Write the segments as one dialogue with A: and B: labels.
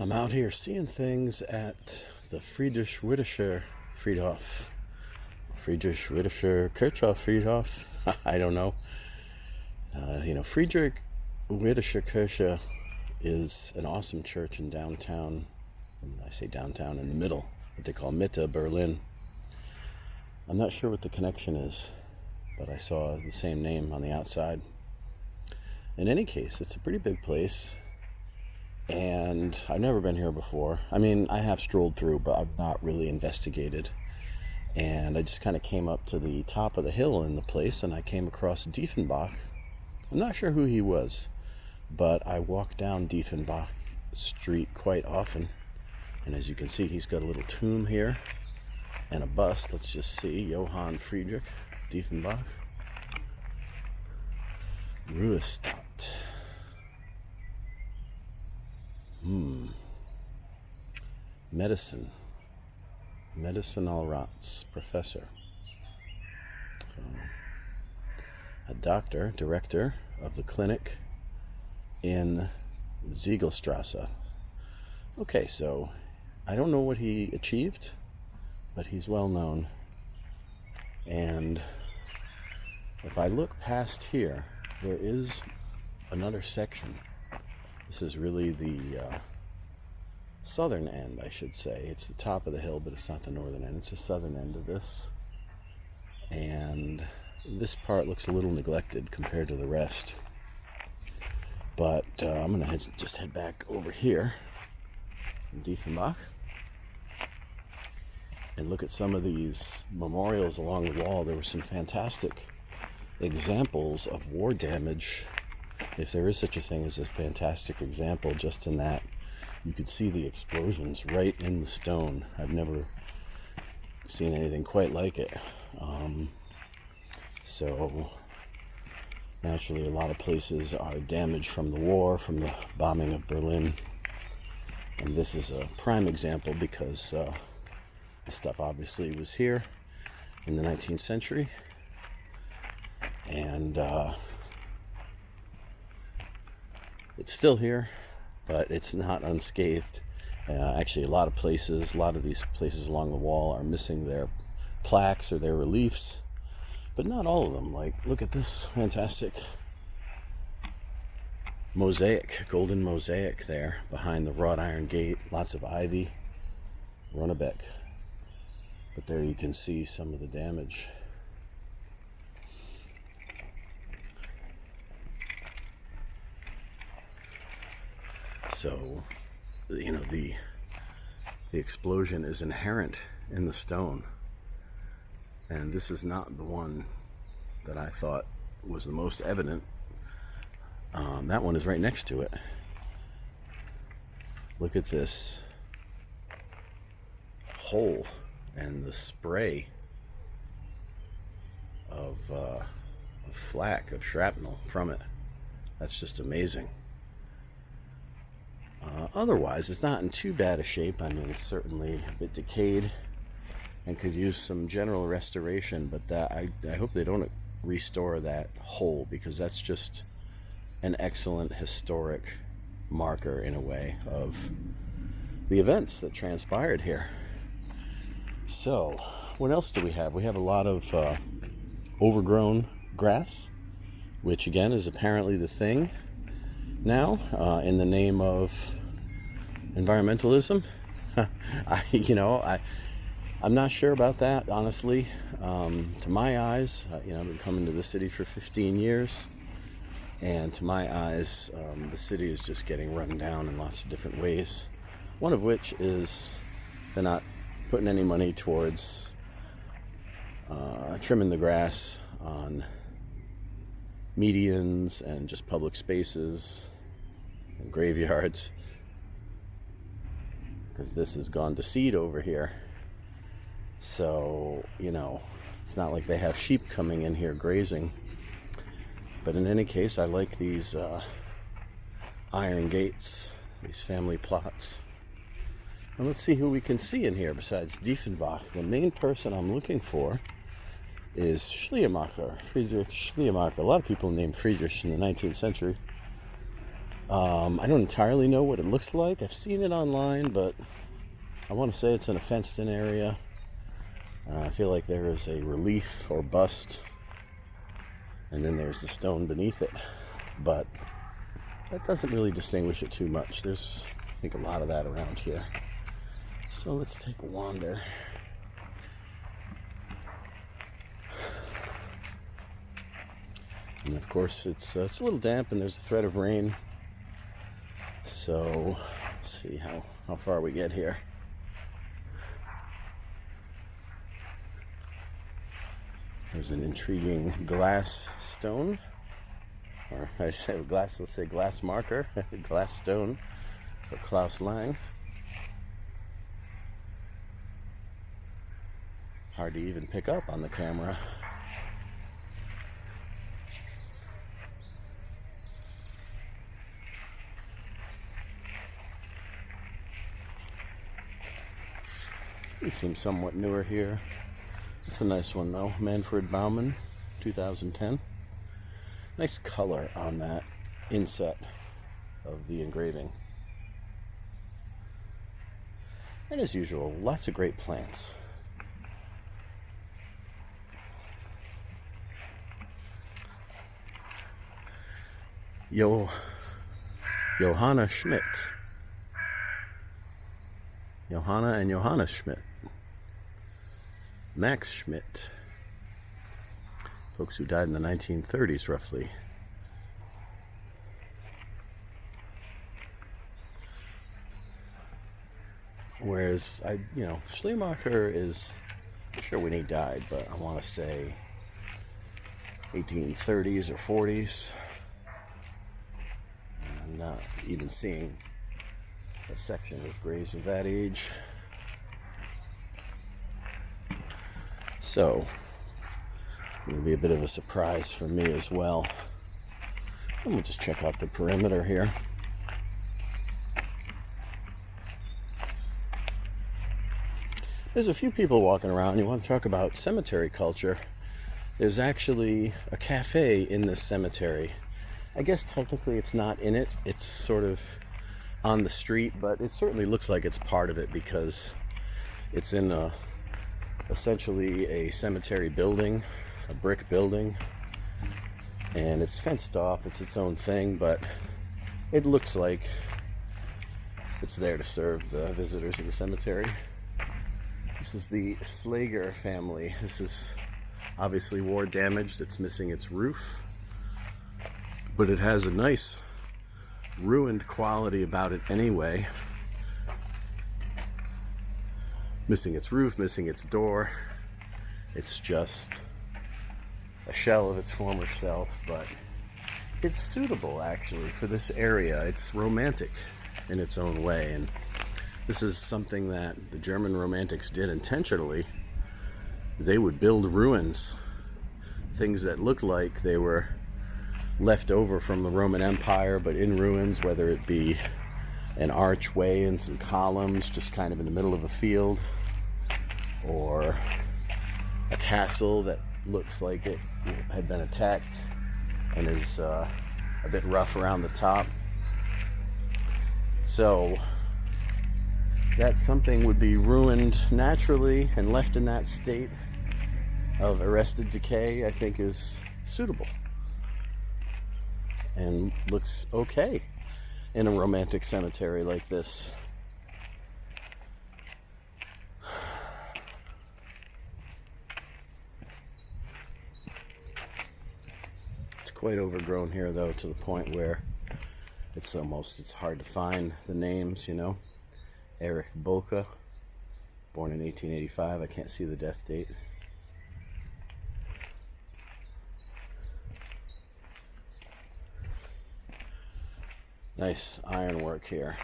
A: I'm out here seeing things at the Friedrichswerderscher Friedhof. Friedrichswerderscher Friedhof. I don't know. Friedrichswerderscher Kirche is an awesome church in downtown. I say downtown, in the middle, what they call Mitte, Berlin. I'm not sure what the connection is, but I saw the same name on the outside. In any case, it's a pretty big place. And I've never been here before. I mean, I have strolled through, but I've not really investigated. And I just kind of came up to the top of the hill in the place, and I came across Dieffenbach. I'm not sure who he was, but I walk down Dieffenbach Street quite often. And as you can see, he's got a little tomb here and a bust. Let's just see. Johann Friedrich Dieffenbach. Ruhestadt. Medicinal Rats professor. A director of the clinic in Ziegelstrasse. Okay, so I don't know what he achieved, but he's well known. And if I look past here, there is another section. This is really the southern end, I should say. It's the top of the hill, but it's not the northern end. It's the southern end of this. And this part looks a little neglected compared to the rest. But I'm going to just head back over here in Dieffenbach and look at some of these memorials along the wall. There were some fantastic examples of war damage. If there is such a thing as a fantastic example, just in that you could see the explosions right in the stone. I've never seen anything quite like it. So naturally, a lot of places are damaged from the war, from the bombing of Berlin. And this is a prime example because the stuff obviously was here in the 19th century. And it's still here, but it's not unscathed. Actually, a lot of these places along the wall are missing their plaques or their reliefs, but not all of them. Like, look at this fantastic mosaic, golden mosaic there behind the wrought iron gate. Lots of ivy, Runnebeck. But there you can see some of the damage. So, the explosion is inherent in the stone. And this is not the one that I thought was the most evident. That one is right next to it. Look at this hole and the spray of flak, of shrapnel from it. That's just amazing. Otherwise, it's not in too bad a shape. I mean, it's certainly a bit decayed and could use some general restoration, but I hope they don't restore that hole, because that's just an excellent historic marker, in a way, of the events that transpired here. So, what else do we have? We have a lot of overgrown grass, which again is apparently the thing now, in the name of environmentalism. I'm not sure about that, honestly. To my eyes, I've been coming to the city for 15 years, and to my eyes, the city is just getting run down in lots of different ways. One of which is they're not putting any money towards trimming the grass on medians and just public spaces and graveyards, because this has gone to seed over here. So, it's not like they have sheep coming in here grazing. But in any case, I like these iron gates, these family plots. And let's see who we can see in here besides Dieffenbach. The main person I'm looking for is Schleiermacher, Friedrich Schleiermacher. A lot of people named Friedrich in the 19th century. I don't entirely know what it looks like. I've seen it online, but I want to say it's in a fenced-in area. I feel like there is a relief or bust, and then there's the stone beneath it. But that doesn't really distinguish it too much. There's, I think, a lot of that around here. So let's take a wander. And of course, it's a little damp, and there's a threat of rain. So let's see how far we get here. There's an intriguing glass stone, or I say glass, let's say glass marker, glass stone for Klaus Lang. Hard to even pick up on the camera. It seems somewhat newer here. It's a nice one though. Manfred Baumann, 2010. Nice color on that inset of the engraving. And as usual, lots of great plants. Johanna Schmidt. Johanna and Johannes Schmidt. Max Schmidt. Folks who died in the 1930s, roughly. Whereas, Schleiermacher is, I'm sure when he died, but I want to say 1830s or 40s. I'm not even seeing a section of graves of that age. So, it'll be a bit of a surprise for me as well. And we'll just check out the perimeter here. There's a few people walking around. You want to talk about cemetery culture. There's actually a cafe in this cemetery. I guess technically it's not in it. It's sort of on the street, but it certainly looks like it's part of it because it's in essentially a cemetery building, a brick building, and it's fenced off. It's its own thing, but it looks like it's there to serve the visitors of the cemetery. This is the Slager family. This is obviously war damage that's missing its roof, but it has a nice ruined quality about it anyway. Missing its roof, missing its door. It's just a shell of its former self, but it's suitable actually for this area. It's romantic in its own way, and this is something that the German Romantics did intentionally. They would build ruins, things that looked like they were left over from the Roman Empire, but in ruins, whether it be an archway and some columns just kind of in the middle of a field, or a castle that looks like it had been attacked and is a bit rough around the top. So that something would be ruined naturally and left in that state of arrested decay, I think is suitable and looks okay in a romantic cemetery like this. It's quite overgrown here though, to the point where it's hard to find the names, Erich Bolke, born in 1885. I can't see the death date. Nice ironwork here.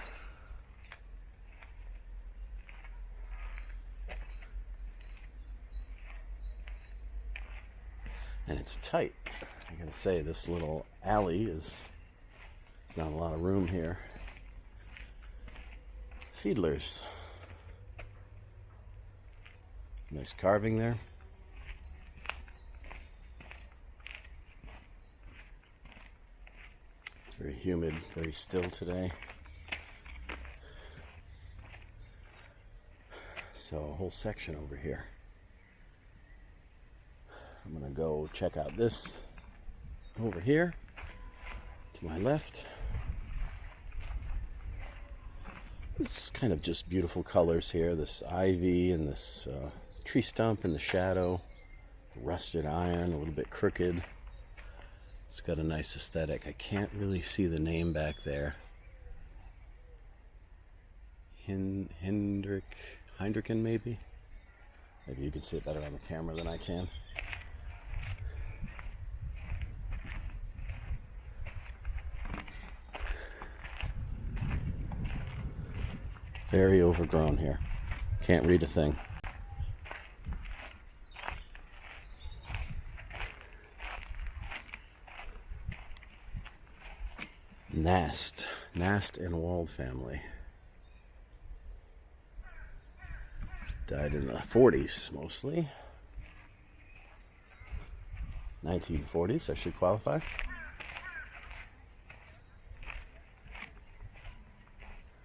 A: And it's tight. I gotta say, this little alley there's not a lot of room here. Fiedlers. Nice carving there. It's Very humid, very still today. So a whole section over here. I'm gonna go check out this over here to my left. It's kind of just beautiful colors here. This ivy and this tree stump in the shadow. Rusted iron, a little bit crooked. It's got a nice aesthetic. I can't really see the name back there. Heinrichen maybe? Maybe you can see it better on the camera than I can. Very overgrown here. Can't read a thing. Nast and Wald family. Died in the 40s mostly. 1940s, I should qualify.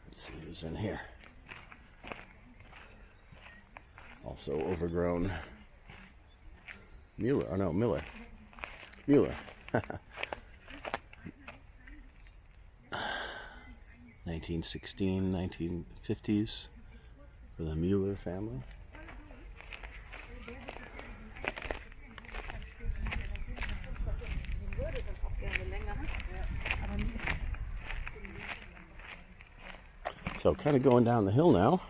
A: Let's see who's in here. Also overgrown. Miller. 1916, 1950s for the Mueller family. So kind of going down the hill now,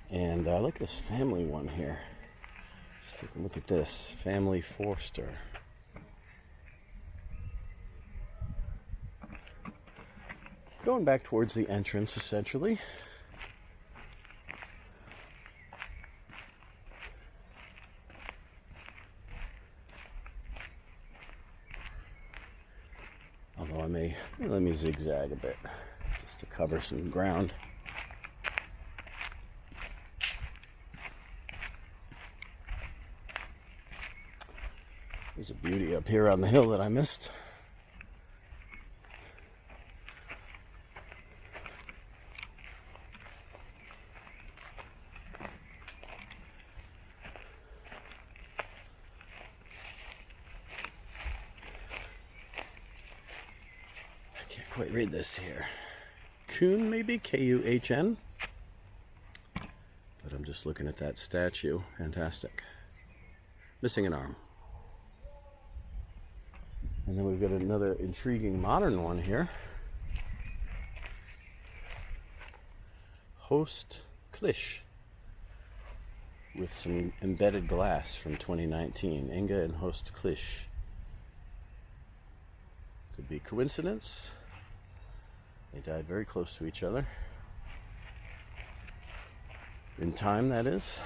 A: and I like this family one here. Let's take a look at this, Family Forster. Going back towards the entrance, essentially. Although let me zigzag a bit, just to cover some ground. There's a beauty up here on the hill that I missed. Quite read this here. Kuhn, maybe? Kuhn. But I'm just looking at that statue. Fantastic. Missing an arm. And then we've got another intriguing modern one here. Host Klisch. With some embedded glass from 2019. Inge and Host Klisch. Could be coincidence. They died very close to each other. In time, that is.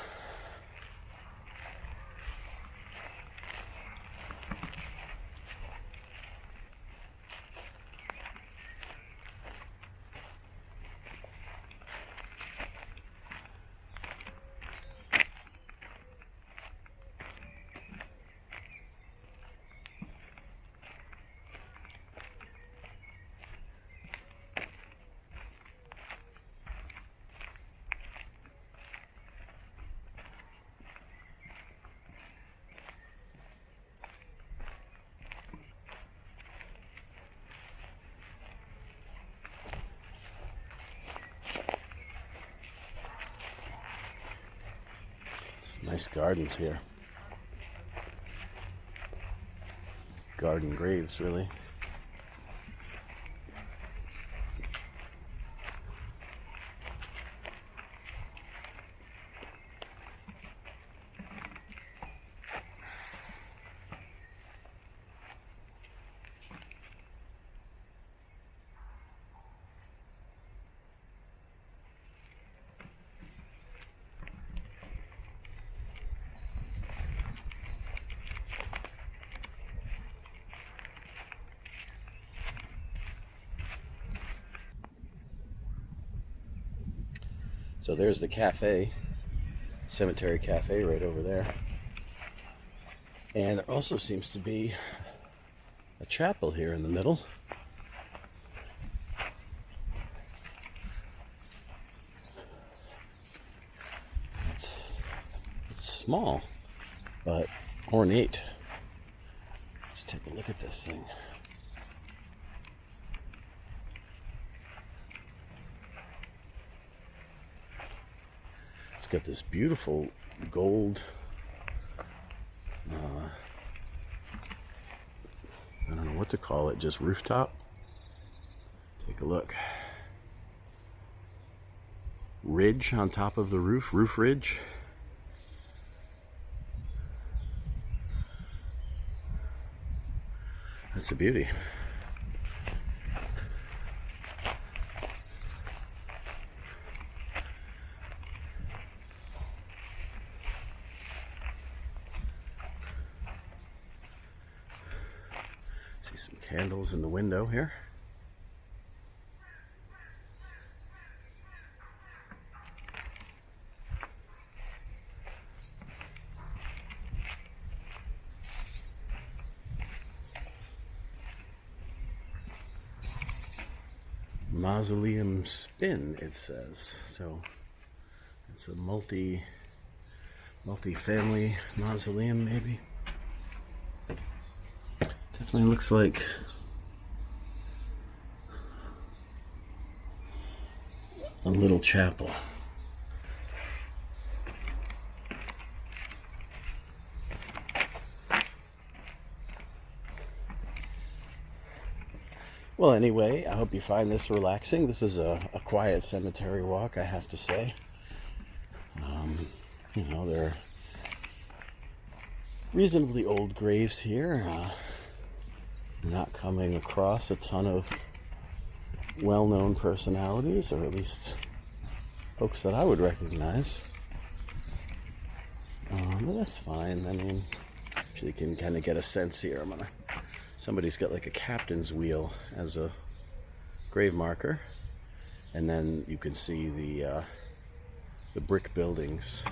A: Nice gardens here. Garden graves, really. So there's the cafe, cemetery cafe right over there. And there also seems to be a chapel here in the middle. small, but ornate. Let's take a look at this thing. It's got this beautiful gold, I don't know what to call it, just rooftop. Take a look. Ridge on top of the roof ridge. That's a beauty. See some candles in the window here. Mausoleum spin, it says. So it's a multi-family mausoleum, maybe. Definitely looks like a little chapel. Well, anyway, I hope you find this relaxing. This is a quiet cemetery walk, I have to say. There are reasonably old graves here. Not coming across a ton of well-known personalities, or at least folks that I would recognize. But that's fine. I mean, you can kind of get a sense here. Somebody's got like a captain's wheel as a grave marker, and then you can see the brick buildings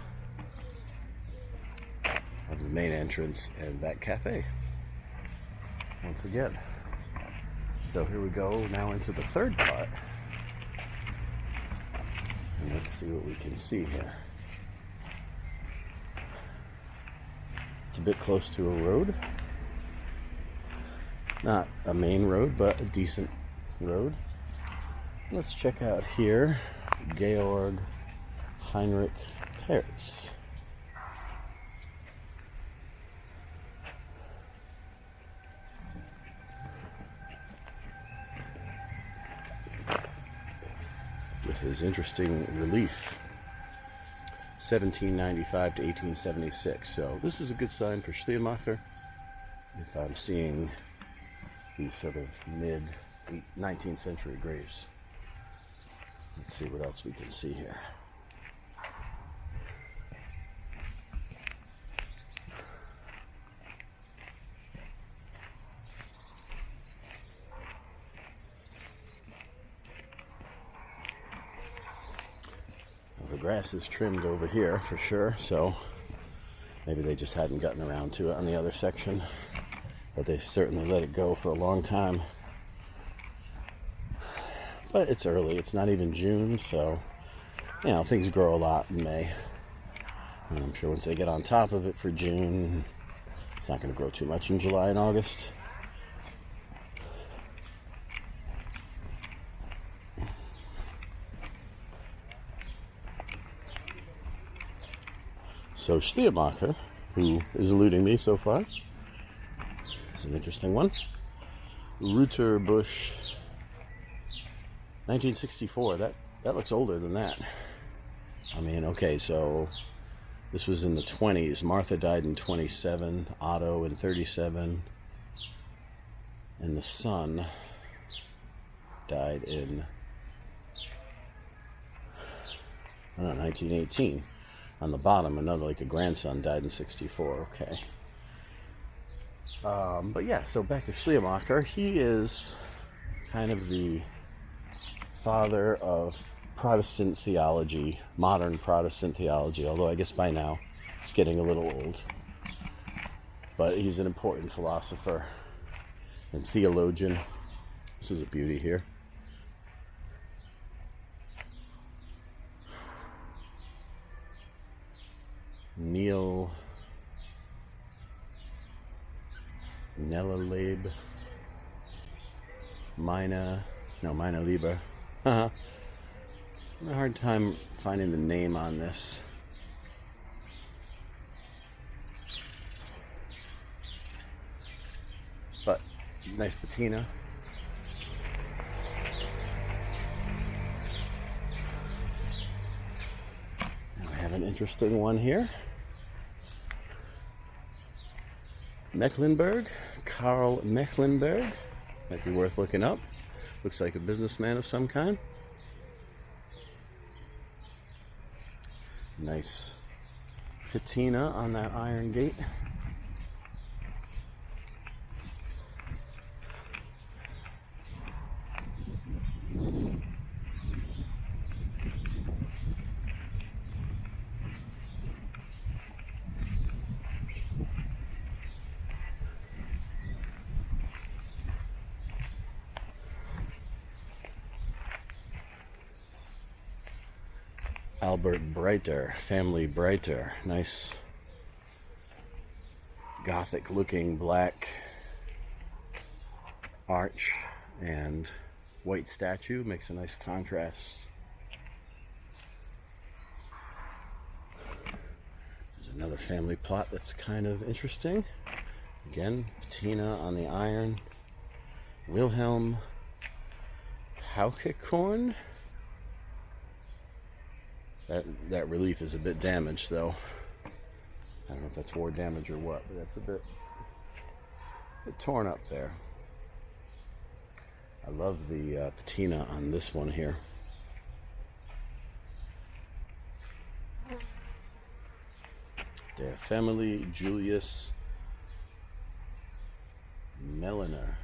A: of the main entrance and that cafe once again. So here we go now into the third part, and let's see what we can see here. It's a bit close to a road. Not a main road, but a decent road. Let's check out here, Georg Heinrich Pertz. With his interesting relief, 1795 to 1876. So this is a good sign for Schleiermacher. If I'm seeing these sort of mid-19th century graves. Let's see what else we can see here. Well, the grass is trimmed over here for sure, so maybe they just hadn't gotten around to it on the other section. But they certainly let it go for a long time. But it's early. It's not even June, so, things grow a lot in May. And I'm sure once they get on top of it for June, it's not going to grow too much in July and August. So Schleiermacher, who is eluding me so far, is an interesting one. Ruther Busch, 1964. That looks older than that. I mean, okay, so this was in the 20s. Martha died in 27, Otto in 37, and the son died in 1918. On the bottom, another, like a grandson, died in 64. Okay. But yeah, so back to Schleiermacher. He is kind of the father of Protestant theology, modern Protestant theology, although I guess by now it's getting a little old. But he's an important philosopher and theologian. This is a beauty here. Neil Nellalebe Mina Lieber. I'm having a hard time finding the name on this. But nice patina. Now we have an interesting one here. Mecklenburg, Karl Mecklenburg. Might be worth looking up. Looks like a businessman of some kind. Nice patina on that iron gate. Albert Breiter, family Breiter. Nice Gothic looking black arch and white statue. Makes a nice contrast. There's another family plot that's kind of interesting. Again, patina on the iron. Wilhelm Haukekorn. That relief is a bit damaged, though. I don't know if that's war damage or what, but that's a bit torn up there. I love the patina on this one here. Der family Julius Melliner.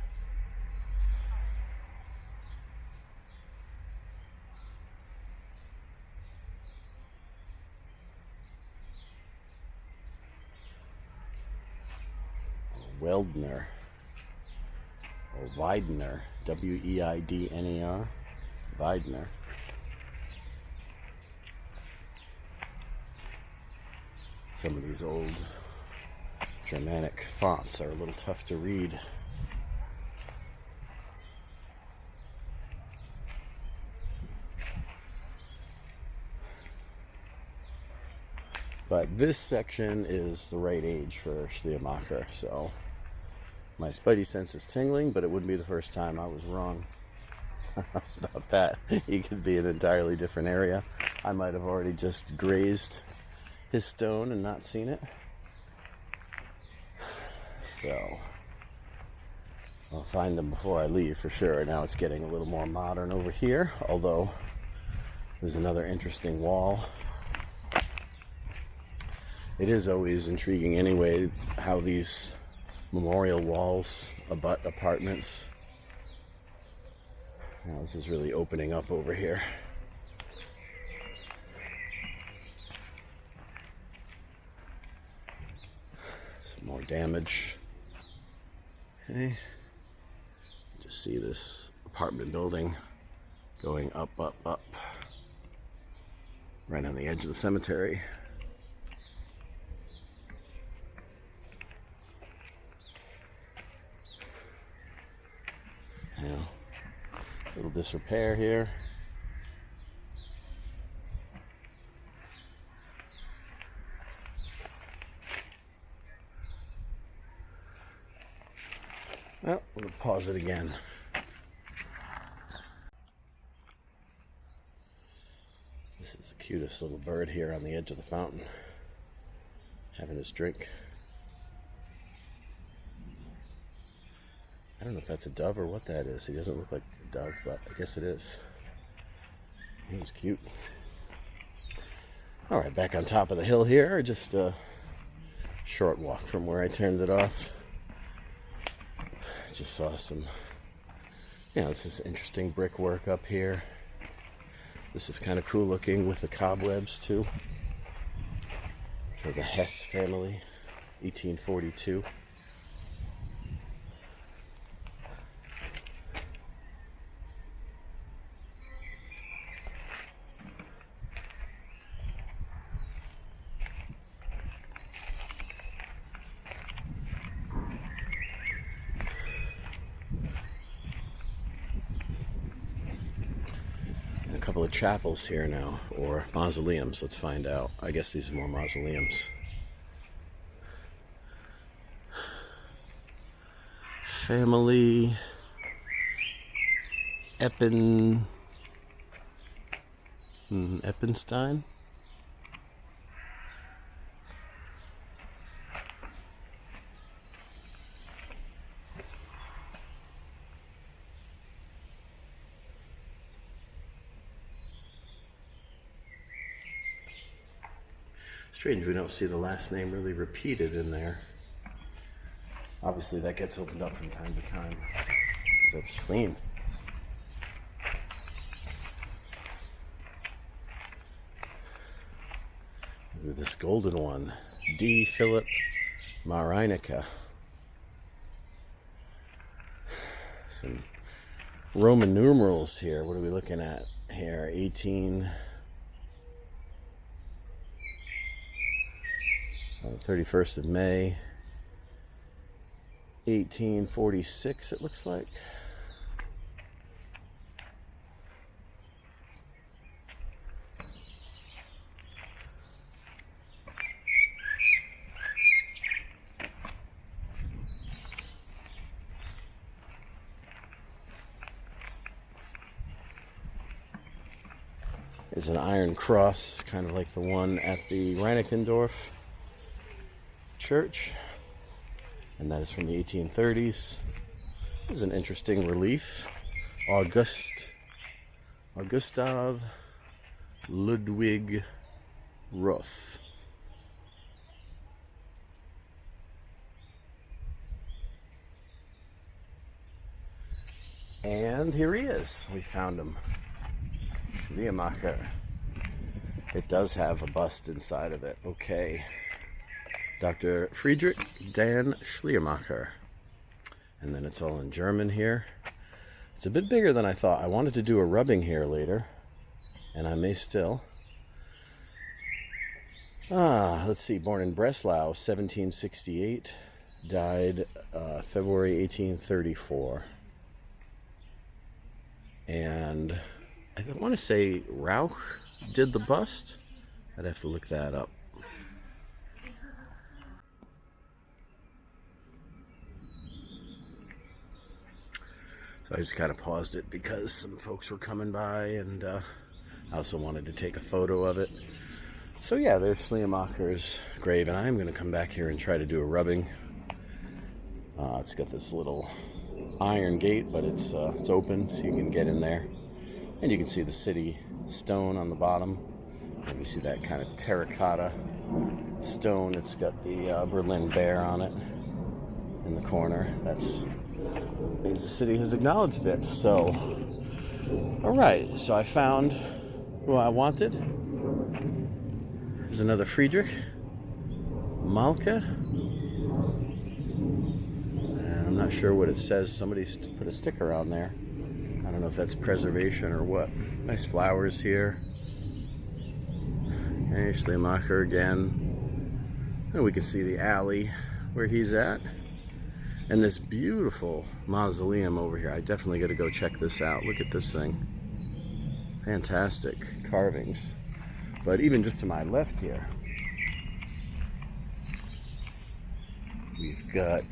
A: Weidner, or Weidner, Weidner, Weidner. Some of these old Germanic fonts are a little tough to read. But this section is the right age for Schleiermacher, so my spidey sense is tingling, but it wouldn't be the first time I was wrong about that. He could be an entirely different area. I might have already just grazed his stone and not seen it. So I'll find them before I leave for sure. Now it's getting a little more modern over here, although there's another interesting wall. It is always intriguing anyway how these memorial walls abut apartments. Now this is really opening up over here. Some more damage. Okay. Just see this apartment building going up, up, up. Right on the edge of the cemetery. Now, little disrepair here. Well, we'll pause it again. This is the cutest little bird here on the edge of the fountain, having his drink. I don't know if that's a dove or what that is. He doesn't look like a dove, but I guess it is. He's cute. Alright, back on top of the hill here. Just a short walk from where I turned it off. Just saw some, this is interesting brickwork up here. This is kind of cool looking with the cobwebs too. For the Hess family, 1842. couple of chapels here now, or mausoleums. Let's find out. I guess these are more mausoleums. Family Eppenstein. Strange we don't see the last name really repeated in there. Obviously that gets opened up from time to time, because that's clean. This golden one, D. Philip Mareinicke. Some Roman numerals here. What are we looking at here? 31st of May, 1846, it looks like. There's an iron cross, kind of like the one at the Reinickendorf Church, and that is from the 1830s. This is an interesting relief. Gustav Ludwig Ruth. And here he is. We found him. Schleiermacher. It does have a bust inside of it. Okay. Dr. Friedrich Dan Schleiermacher. And then it's all in German here. It's a bit bigger than I thought. I wanted to do a rubbing here later, and I may still. Let's see. Born in Breslau, 1768. Died February 1834. And I want to say Rauch did the bust. I'd have to look that up. So I just kind of paused it because some folks were coming by, and I also wanted to take a photo of it. So yeah, there's Schleiermacher's grave, and I'm going to come back here and try to do a rubbing. It's got this little iron gate, but it's open, so you can get in there. And you can see the city stone on the bottom. And you see that kind of terracotta stone. It's got the Berlin bear on it in the corner. That's means the city has acknowledged it. So, all right. So I found who I wanted. There's another Friedrich Malke. And I'm not sure what it says. Somebody put a sticker on there. I don't know if that's preservation or what. Nice flowers here. Okay, Schleiermacher again. And we can see the alley where he's at. And this beautiful mausoleum over here. I definitely got to go check this out. Look at this thing. Fantastic carvings. But even just to my left here, we've got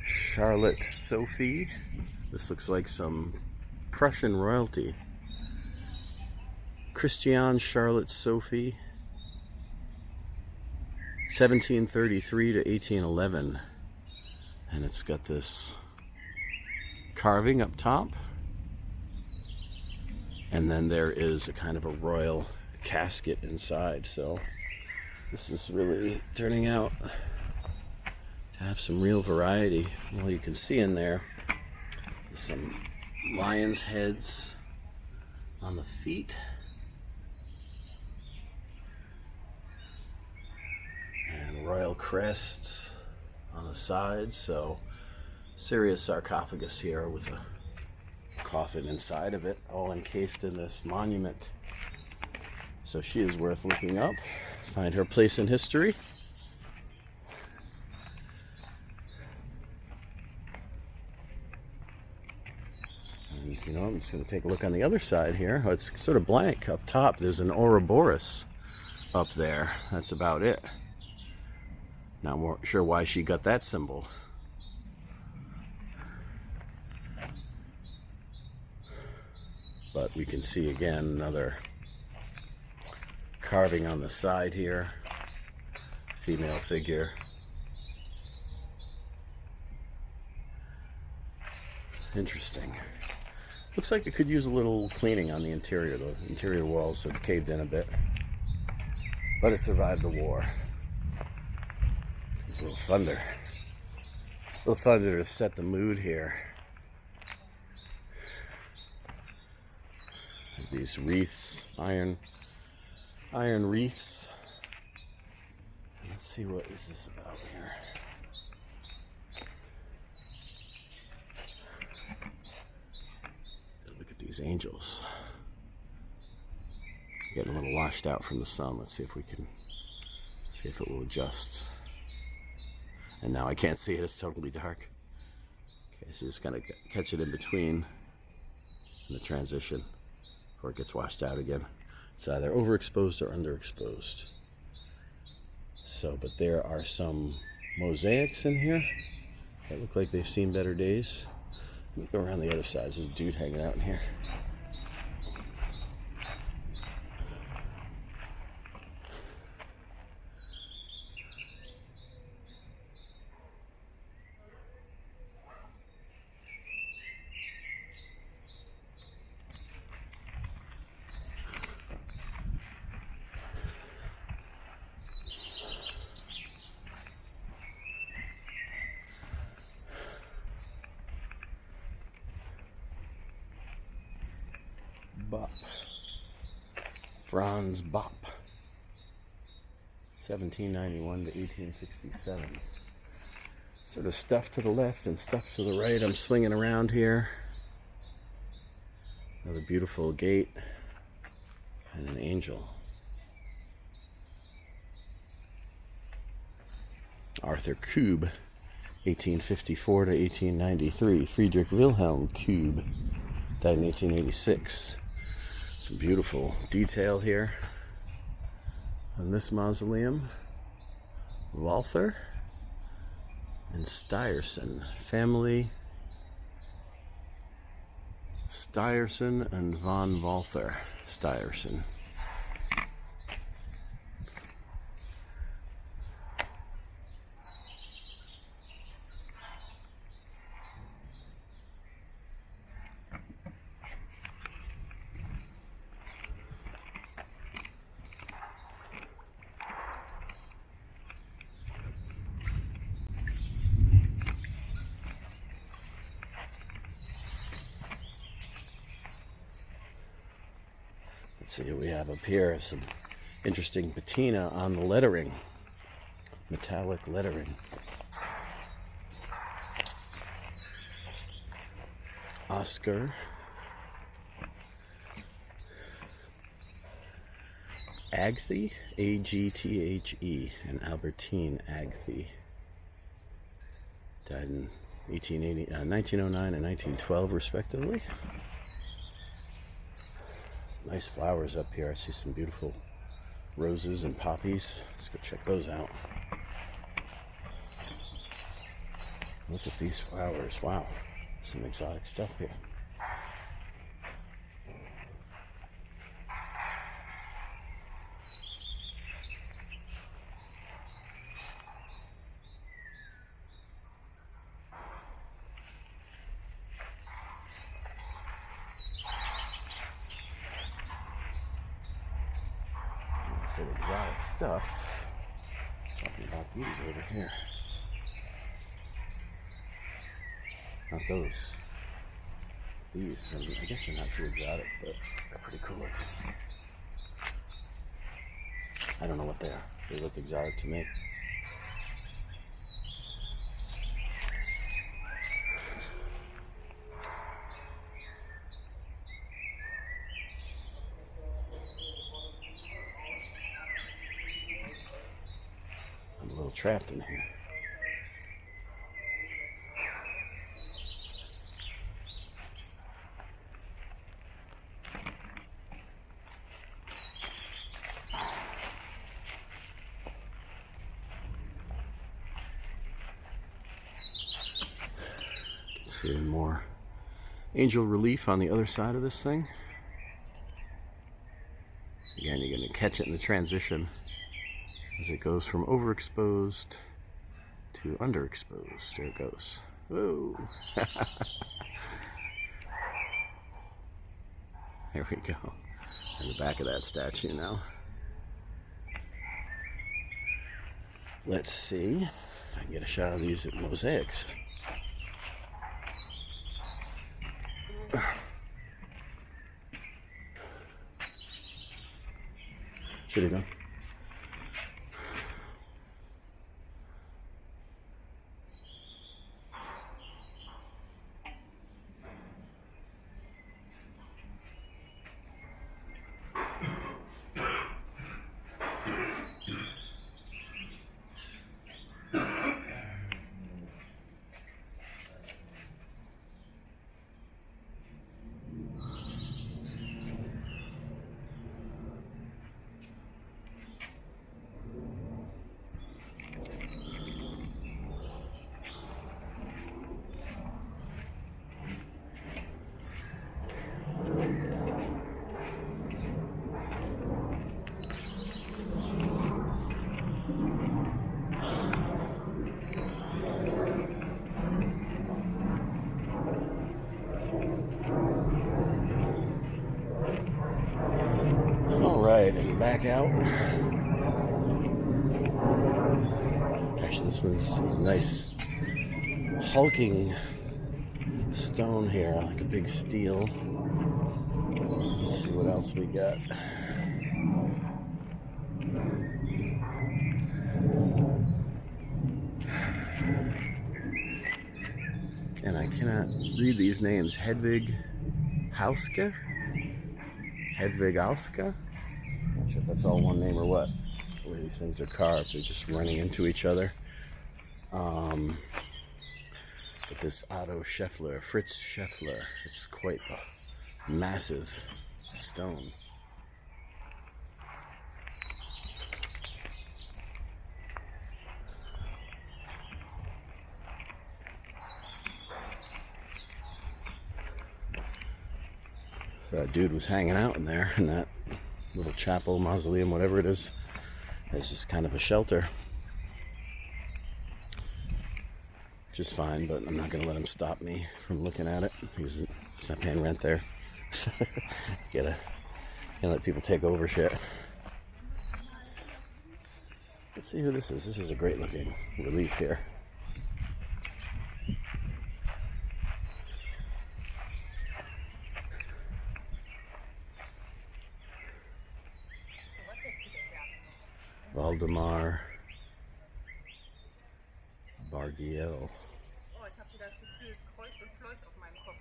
A: Charlotte Sophie. This looks like some Prussian royalty. Christiane Charlotte Sophie, 1733 to 1811. And it's got this carving up top. And then there is a kind of a royal casket inside. So this is really turning out to have some real variety. Well, you can see in there some lion's heads on the feet. And royal crests on the sides. So serious sarcophagus here with a coffin inside of it, all encased in this monument. So she is worth looking up, find her place in history. And You know, I'm just going to take a look on the other side here. Oh, it's sort of blank up top. There's an Ouroboros up there. That's about it. Not more sure why she got that symbol. But we can see again another carving on the side here. Female figure. Interesting. Looks like it could use a little cleaning on the interior. The interior walls have caved in a bit. But it survived the war. There's a little thunder. A little thunder to set the mood here. These wreaths, iron wreaths. Let's see what this is about here. Look at these angels. Getting a little washed out from the sun. Let's see if we can see if it will adjust. And now I can't see it, it's totally dark. Okay, so just gotta catch it in between in the transition before it gets washed out again. It's either overexposed or underexposed. So, but there are some mosaics in here that look like they've seen better days. Let me go around the other side. There's a dude hanging out in here. Bopp. Franz Bopp. 1791 to 1867. Sort of stuff to the left and stuff to the right. I'm swinging around here. Another beautiful gate and an angel. Arthur Kube, 1854 to 1893. Friedrich Wilhelm Kube, died in 1886. Some beautiful detail here on this mausoleum. Walther and Stuyerson family. Stuyerson and von Walther Stuyerson. Let's see what we have up here. Some interesting patina on the lettering. Metallic lettering. Oscar Agthe, A-G-T-H-E, and Albertine Agthe. Died in 1909 and 1912, respectively. Some nice flowers up here. I see some beautiful roses and poppies. Let's go check those out. Look at these flowers. Wow. Some exotic stuff here. Some exotic stuff. Talking about these over here. Not those. These, I guess they're not too exotic, but they're pretty cool looking. I don't know what they are. They look exotic to me. I'm a little trapped in here. See more angel relief on the other side of this thing. Again, you're going to catch it in the transition as it goes from overexposed to underexposed. There it goes. Whoa! There we go. In the back of that statue now. Let's see if I can get a shot of these mosaics. Should we go? And back out. Actually, this one's a nice hulking stone here, like a big steel. Let's see what else we got. And I cannot read these names. Hedwig Hauske? Hedwig Hauske? Not sure if that's all one name or what. The way these things are carved, they're just running into each other. But this Otto Scheffler, Fritz Scheffler, it's quite a massive stone. So that dude was hanging out in there in that little chapel, mausoleum, whatever it is. It's just kind of a shelter. Which is fine, but I'm not going to let him stop me from looking at it because it's not paying rent there. Can't let people take over shit. Let's see who this is. This is a great looking relief here. Waldemar Bargiel.
B: Oh, ich habe wieder zu viel Kreuz und Fleuß auf meinem Kopf.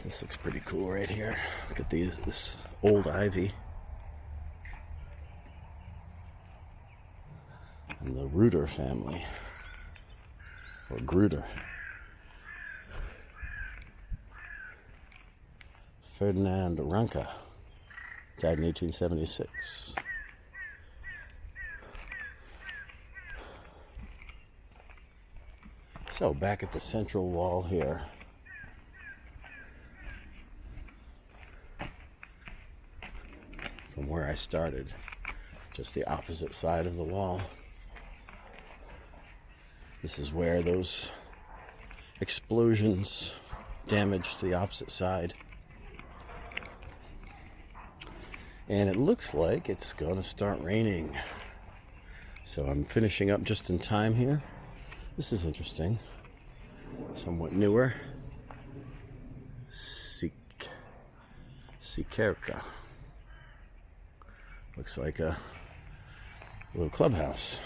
A: This looks pretty cool right here. Look at this old ivy. And the Reuter family. Or Gruder. Ferdinand Ranke. Died in 1876. So back at the central wall here. From where I started, just the opposite side of the wall. This is where those explosions damaged the opposite side. And it looks like it's gonna start raining. So I'm finishing up just in time here. This is interesting. somewhat newer. Sikerka. Looks like a little clubhouse.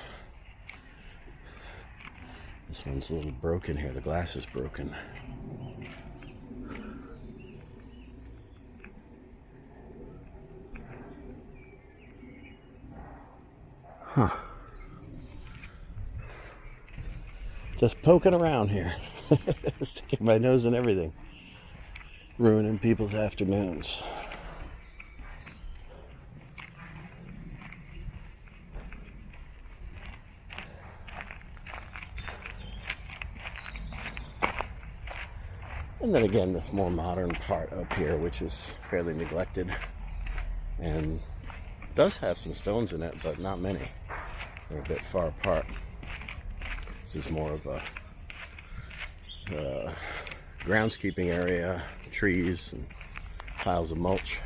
A: This one's a little broken here. The glass is broken. Huh. Just poking around here. Sticking my nose in everything. Ruining people's afternoons. And then again, this more modern part up here, which is fairly neglected and does have some stones in it, but not many. They're a bit far apart. This is more of a groundskeeping area, trees and piles of mulch.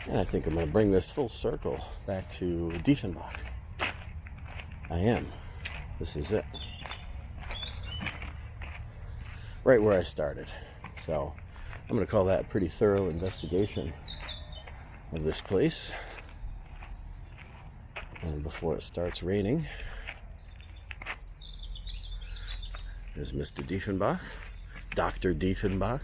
A: And I think I'm going to bring this full circle back to Dieffenbach. I am. This is it. Right where I started. So I'm going to call that a pretty thorough investigation of this place. And before it starts raining, there's Mr. Dieffenbach, Dr. Dieffenbach.